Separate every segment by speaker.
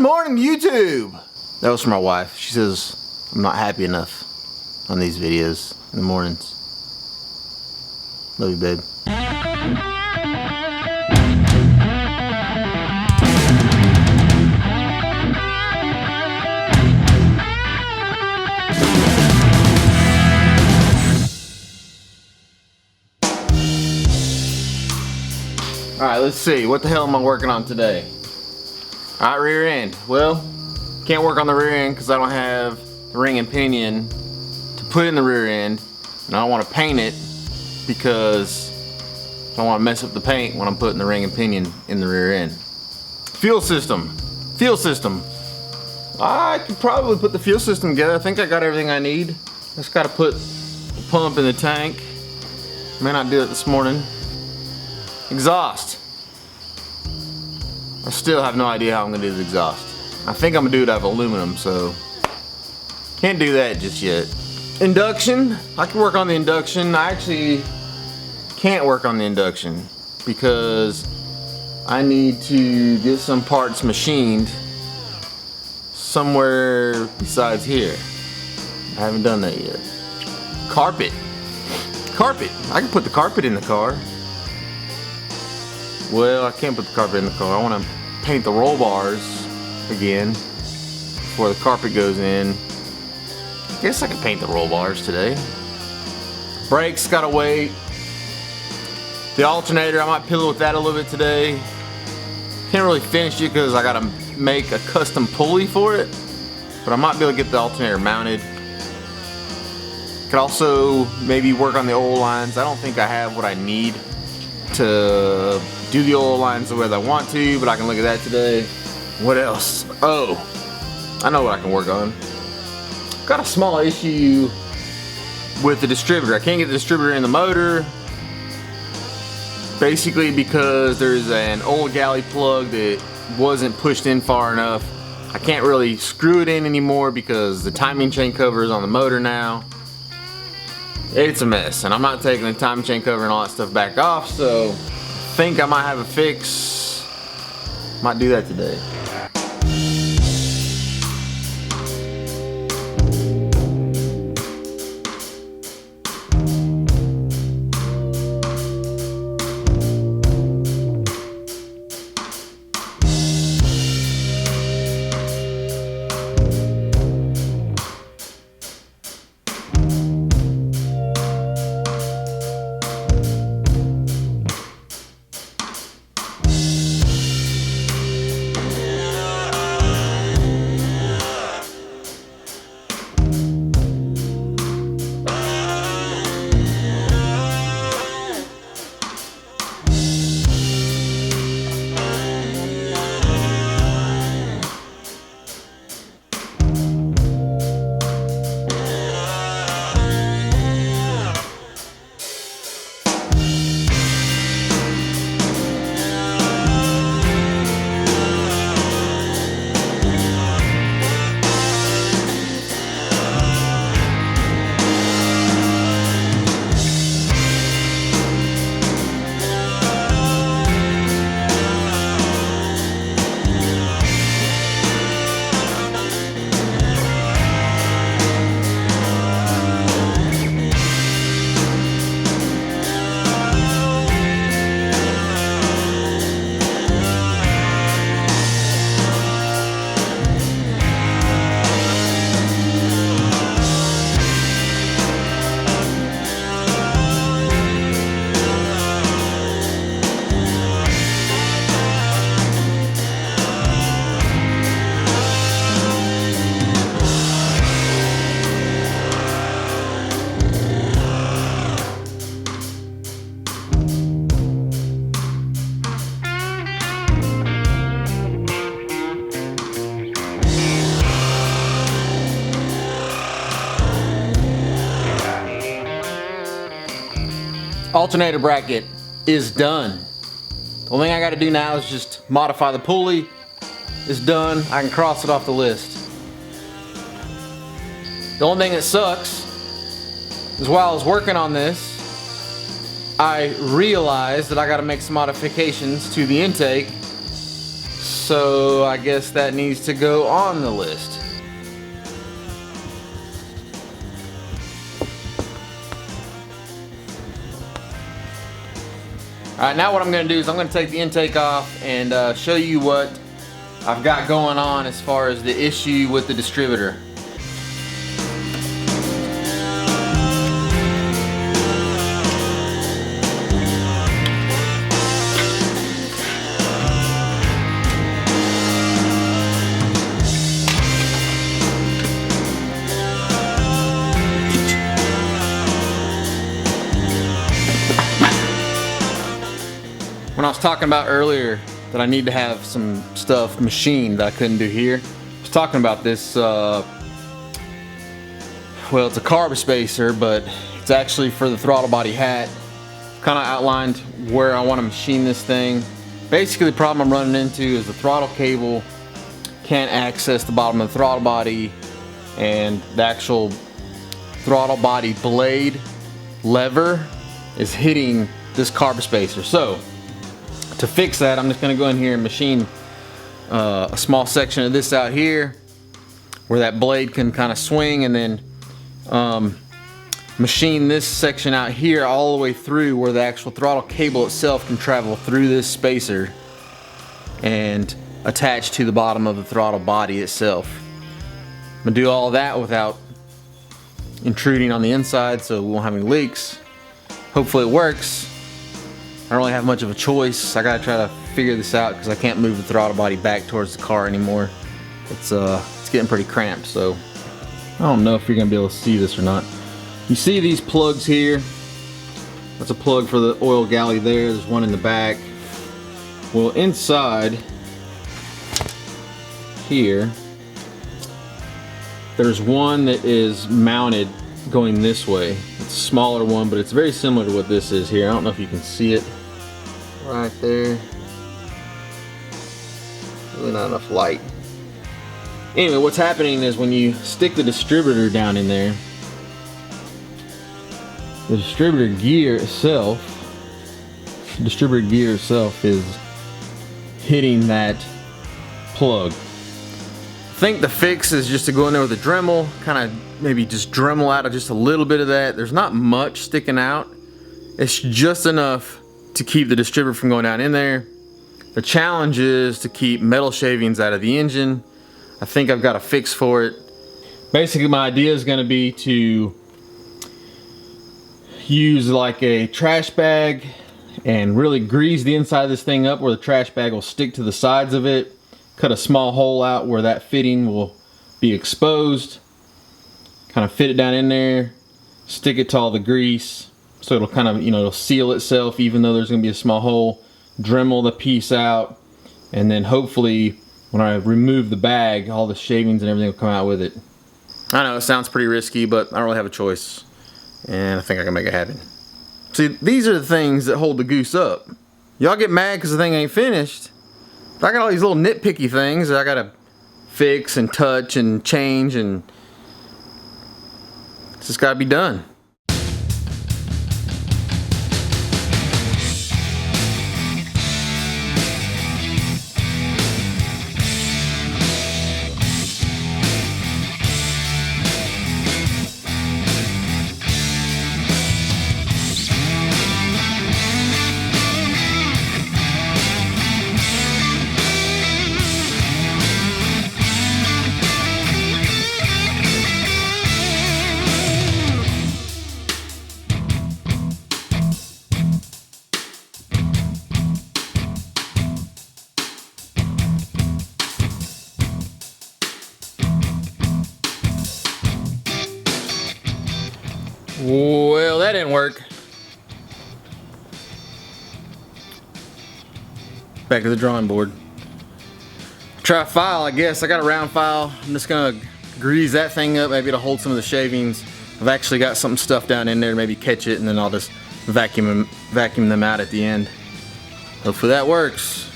Speaker 1: morning, YouTube! That was for my wife. She says I'm not happy enough on these videos in the mornings. Love you, babe. Alright, let's see. What the hell am I working on today? Alright, rear end. Well, can't work on the rear end because I don't have the ring and pinion to put in the rear end. And I don't want to paint it because I don't want to mess up the paint when I'm putting the ring and pinion in the rear end. Fuel system. Fuel system. I could probably put the fuel system together. I think I got everything I need. Just got to put the pump in the tank. May not do it this morning. Exhaust. I still have no idea how I'm gonna do the exhaust. I think I'm gonna do it out of aluminum, so can't do that just yet. Induction, I can work on the induction. I actually can't work on the induction because I need to get some parts machined somewhere besides here. I haven't done that yet. Carpet. Carpet. I can put the carpet in the car. Well, I can't put the carpet in the car. I want to paint the roll bars again before the carpet goes in. I guess I can paint the roll bars today. Brakes, gotta wait. The alternator, I might piddle with that a little bit today. Can't really finish it because I gotta make a custom pulley for it. But I might be able to get the alternator mounted. Could also maybe work on the oil lines. I don't think I have what I need to do the oil lines the way that I want to, but I can look at that today. What else? Oh, I know what I can work on. Got a small issue with the distributor. I can't get the distributor in the motor, basically because there's an old galley plug that wasn't pushed in far enough. I can't really screw it in anymore because the timing chain cover is on the motor now. It's a mess, and I'm not taking the timing chain cover and all that stuff back off, so I think I might have a fix. Might do that today. Alternator bracket is done. The only thing I gotta do now is just modify the pulley. It's done. I can cross it off the list. The only thing that sucks is while I was working on this, I realized that I gotta make some modifications to the intake so I guess that needs to go on the list. Alright, now what I'm going to do is I'm going to take the intake off and show you what I've got going on as far as the issue with the distributor. When I was talking about earlier that I need to have some stuff machined that I couldn't do here, I was talking about this, well, it's a carb spacer, but it's actually for the throttle body hat. Kind of outlined where I want to machine this thing. Basically the problem I'm running into is the throttle cable can't access the bottom of the throttle body, and the actual throttle body blade lever is hitting this carb spacer. So to fix that, I'm just going to go in here and machine a small section of this out here where that blade can kind of swing, and then machine this section out here all the way through where the actual throttle cable itself can travel through this spacer and attach to the bottom of the throttle body itself. I'm going to do all that without intruding on the inside, so we won't have any leaks. Hopefully it works. I don't really have much of a choice. I gotta try to figure this out because I can't move the throttle body back towards the car anymore. It's getting pretty cramped, so I don't know if you're gonna be able to see this or not. You see these plugs here? That's a plug for the oil galley there. There's one in the back. Well, inside here, there's one that is mounted going this way. It's a smaller one, but it's very similar to what this is here. I don't know if you can see it right there. Really not enough light. Anyway, what's happening is when you stick the distributor down in there, the distributor gear itself is hitting that plug. I think the fix is just to go in there with a Dremel, kind of maybe just Dremel out of just a little bit of that. There's not much sticking out. It's just enough to keep the distributor from going down in there. The challenge is to keep metal shavings out of the engine. I think I've got a fix for it. Basically my idea is going to be to use like a trash bag and really grease the inside of this thing up where the trash bag will stick to the sides of it. Cut a small hole out where that fitting will be exposed. Kind of fit it down in there. Stick it to all the grease so it'll kind of, it'll seal itself even though there's going to be a small hole. Dremel the piece out, and then hopefully when I remove the bag, all the shavings and everything will come out with it. I know it sounds pretty risky, but I don't really have a choice, and I think I can make it happen. See, these are the things that hold the goose up. Y'all get mad because the thing ain't finished. But I got all these little nitpicky things that I gotta fix and touch and change, and it's just gotta be done. Well, that didn't work. Back to the drawing board. Try a file, I guess. I got a round file. I'm just gonna grease that thing up. Maybe it'll hold some of the shavings. I've actually got some stuff down in there to maybe catch it, and then I'll just vacuum them out at the end. Hopefully that works.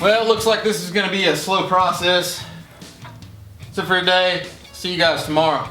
Speaker 1: Well, it looks like this is gonna be a slow process. That's it for today. See you guys tomorrow.